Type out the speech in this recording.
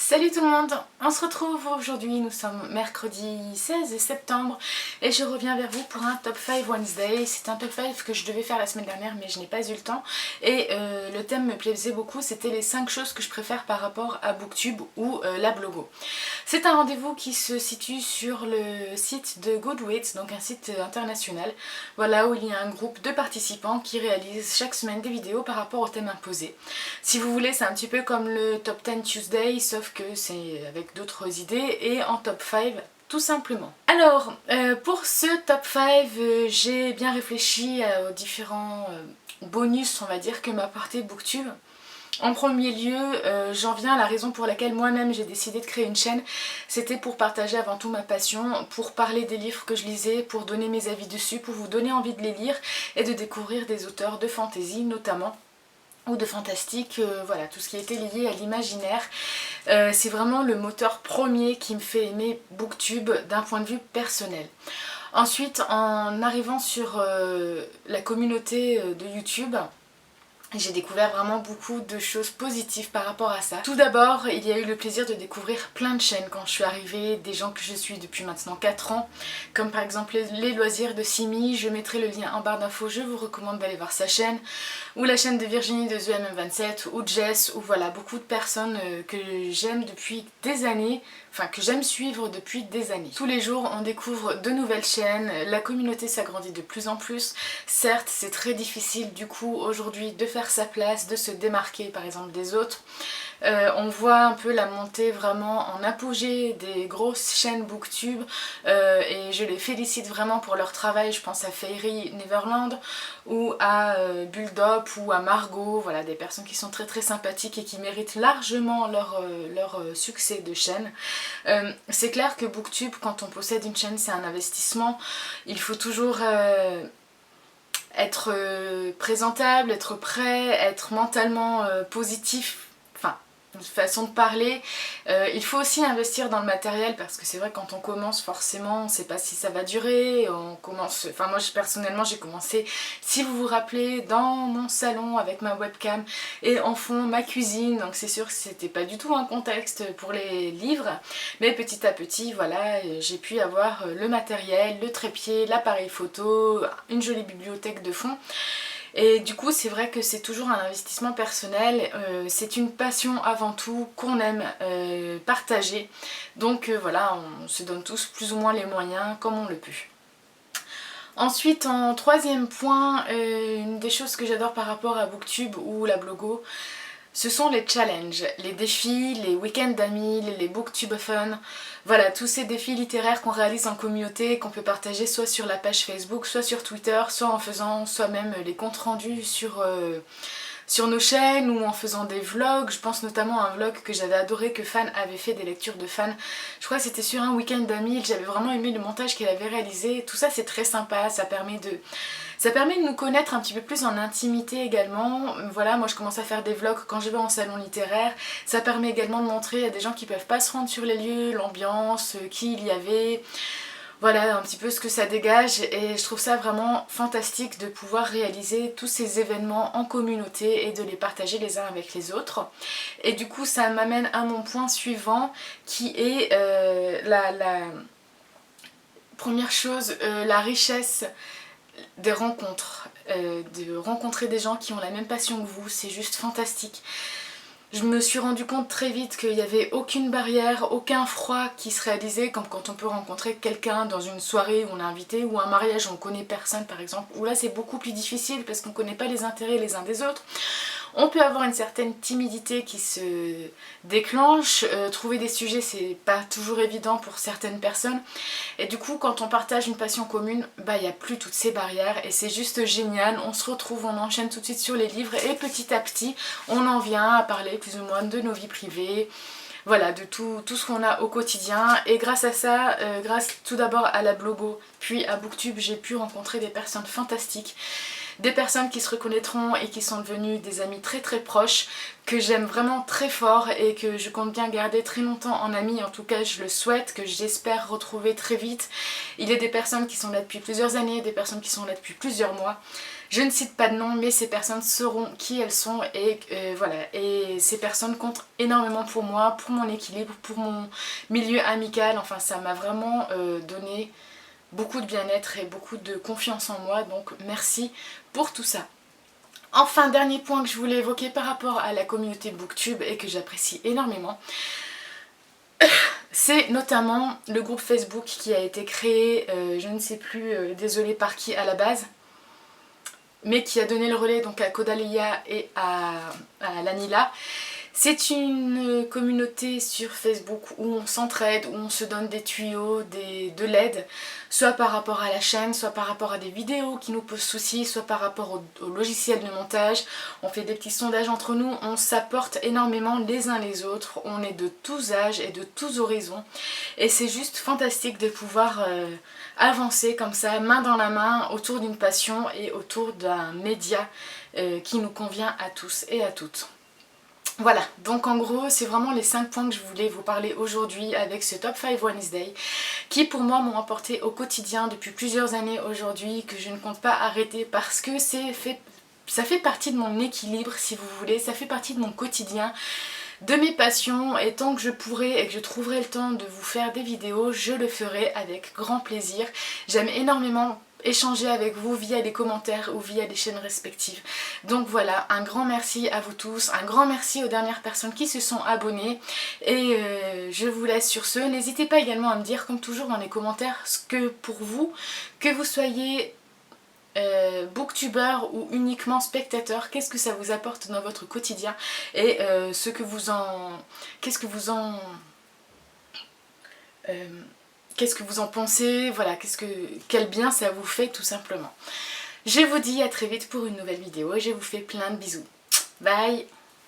Salut tout le monde, on se retrouve aujourd'hui, nous sommes mercredi 16 septembre et je reviens vers vous pour un top 5 Wednesday. C'est un top 5 que je devais faire la semaine dernière mais je n'ai pas eu le temps et le thème me plaisait beaucoup, c'était les 5 choses que je préfère par rapport à Booktube ou la Blogo. C'est un rendez-vous qui se situe sur le site de Goodreads, donc un site international, voilà, où il y a un groupe de participants qui réalisent chaque semaine des vidéos par rapport au thème imposé. Si vous voulez, c'est un petit peu comme le top 10 Tuesday, sauf que c'est avec d'autres idées et en top 5 tout simplement. Alors, pour ce top 5, j'ai bien réfléchi aux différents bonus, on va dire, que m'a apporté Booktube. En premier lieu, j'en viens à la raison pour laquelle moi-même j'ai décidé de créer une chaîne. C'était pour partager avant tout ma passion, pour parler des livres que je lisais, pour donner mes avis dessus, pour vous donner envie de les lire et de découvrir des auteurs de fantasy notamment, ou de fantastique, voilà, tout ce qui était lié à l'imaginaire. C'est vraiment le moteur premier qui me fait aimer Booktube d'un point de vue personnel. Ensuite, en arrivant sur la communauté de YouTube, j'ai découvert vraiment beaucoup de choses positives par rapport à ça. Tout d'abord, il y a eu le plaisir de découvrir plein de chaînes quand je suis arrivée, des gens que je suis depuis maintenant 4 ans, comme par exemple les loisirs de Simi, je mettrai le lien en barre d'infos, je vous recommande d'aller voir sa chaîne, ou la chaîne de Virginie de TheMM27, ou Jess, ou voilà, beaucoup de personnes que j'aime depuis des années, enfin que j'aime suivre depuis des années. Tous les jours on découvre de nouvelles chaînes, la communauté s'agrandit de plus en plus, certes c'est très difficile du coup aujourd'hui de faire sa place, de se démarquer par exemple des autres. On voit un peu la montée vraiment en apogée des grosses chaînes Booktube et je les félicite vraiment pour leur travail. Je pense à Fairy Neverland ou à Bulldop ou à Margot, voilà, des personnes qui sont très sympathiques et qui méritent largement leur succès de chaîne. C'est clair que Booktube, quand on possède une chaîne, c'est un investissement. Il faut toujours être présentable, être prêt, être mentalement positif, enfin une façon de parler. Il faut aussi investir dans le matériel parce que c'est vrai quand on commence forcément on ne sait pas si ça va durer, on commence, enfin moi personnellement j'ai commencé, si vous vous rappelez, dans mon salon avec ma webcam et en fond ma cuisine, donc c'est sûr que c'était pas du tout un contexte pour les livres, mais petit à petit voilà j'ai pu avoir le matériel, le trépied, l'appareil photo, une jolie bibliothèque de fond. Et du coup c'est vrai que c'est toujours un investissement personnel, c'est une passion avant tout qu'on aime partager, donc voilà, on se donne tous plus ou moins les moyens comme on le peut. Ensuite, en troisième point, une des choses que j'adore par rapport à Booktube ou la Blogo, ce sont les challenges, les défis, les week-ends d'amis, les booktubeathons, voilà, tous ces défis littéraires qu'on réalise en communauté, qu'on peut partager soit sur la page Facebook, soit sur Twitter, soit en faisant soi-même les comptes rendus sur nos chaînes ou en faisant des vlogs. Je pense notamment à un vlog que j'avais adoré, que Fan avait fait, des lectures de Fan. Je crois que c'était sur un week-end d'amis, j'avais vraiment aimé le montage qu'elle avait réalisé. Tout ça c'est très sympa, ça permet de nous connaître un petit peu plus en intimité également. Voilà, moi je commence à faire des vlogs quand je vais en salon littéraire. Ça permet également de montrer à des gens qui peuvent pas se rendre sur les lieux, l'ambiance, qui il y avait. Voilà un petit peu ce que ça dégage et je trouve ça vraiment fantastique de pouvoir réaliser tous ces événements en communauté et de les partager les uns avec les autres. Et du coup ça m'amène à mon point suivant qui est la première chose, la richesse des rencontres, de rencontrer des gens qui ont la même passion que vous, c'est juste fantastique. Je me suis rendu compte très vite qu'il n'y avait aucune barrière, aucun froid qui se réalisait, comme quand on peut rencontrer quelqu'un dans une soirée où on est invité, ou un mariage où on connaît personne par exemple, où là c'est beaucoup plus difficile parce qu'on ne connaît pas les intérêts les uns des autres. On peut avoir une certaine timidité qui se déclenche, trouver des sujets c'est pas toujours évident pour certaines personnes et du coup quand on partage une passion commune, bah il n'y a plus toutes ces barrières et c'est juste génial, on se retrouve, on enchaîne tout de suite sur les livres et petit à petit on en vient à parler plus ou moins de nos vies privées, voilà, de tout ce qu'on a au quotidien et grâce à ça, grâce tout d'abord à la Blogo puis à Booktube, j'ai pu rencontrer des personnes fantastiques. des personnes qui se reconnaîtront et qui sont devenues des amis très très proches, que j'aime vraiment très fort et que je compte bien garder très longtemps en amis, en tout cas je le souhaite, que j'espère retrouver très vite. Il y a des personnes qui sont là depuis plusieurs années, des personnes qui sont là depuis plusieurs mois. Je ne cite pas de nom, mais ces personnes sauront qui elles sont et voilà. Et ces personnes comptent énormément pour moi, pour mon équilibre, pour mon milieu amical. Enfin, ça m'a vraiment donné beaucoup de bien-être et beaucoup de confiance en moi. Donc, merci pour tout ça. Enfin, dernier point que je voulais évoquer par rapport à la communauté Booktube et que j'apprécie énormément. C'est notamment le groupe Facebook qui a été créé, je ne sais plus, désolée par qui à la base, mais qui a donné le relais donc à Kodalia et à Lanila. C'est une communauté sur Facebook où on s'entraide, où on se donne des tuyaux, de l'aide, soit par rapport à la chaîne, soit par rapport à des vidéos qui nous posent souci, soit par rapport au logiciel de montage. On fait des petits sondages entre nous, on s'apporte énormément les uns les autres, on est de tous âges et de tous horizons. Et c'est juste fantastique de pouvoir avancer comme ça, main dans la main, autour d'une passion et autour d'un média qui nous convient à tous et à toutes. Voilà, donc en gros c'est vraiment les 5 points que je voulais vous parler aujourd'hui avec ce Top 5 Wednesday qui pour moi m'ont apporté au quotidien depuis plusieurs années aujourd'hui, que je ne compte pas arrêter parce que ça fait partie de mon équilibre si vous voulez, ça fait partie de mon quotidien, de mes passions, et tant que je pourrai et que je trouverai le temps de vous faire des vidéos, je le ferai avec grand plaisir. J'aime énormément échanger avec vous via les commentaires ou via les chaînes respectives. Donc voilà, un grand merci à vous tous, un grand merci aux dernières personnes qui se sont abonnées et je vous laisse sur ce. N'hésitez pas également à me dire comme toujours dans les commentaires ce que pour vous, que vous soyez booktubeur ou uniquement spectateur, qu'est-ce que ça vous apporte dans votre quotidien et qu'est-ce que vous en pensez, voilà, quel bien ça vous fait tout simplement. Je vous dis à très vite pour une nouvelle vidéo et je vous fais plein de bisous. Bye!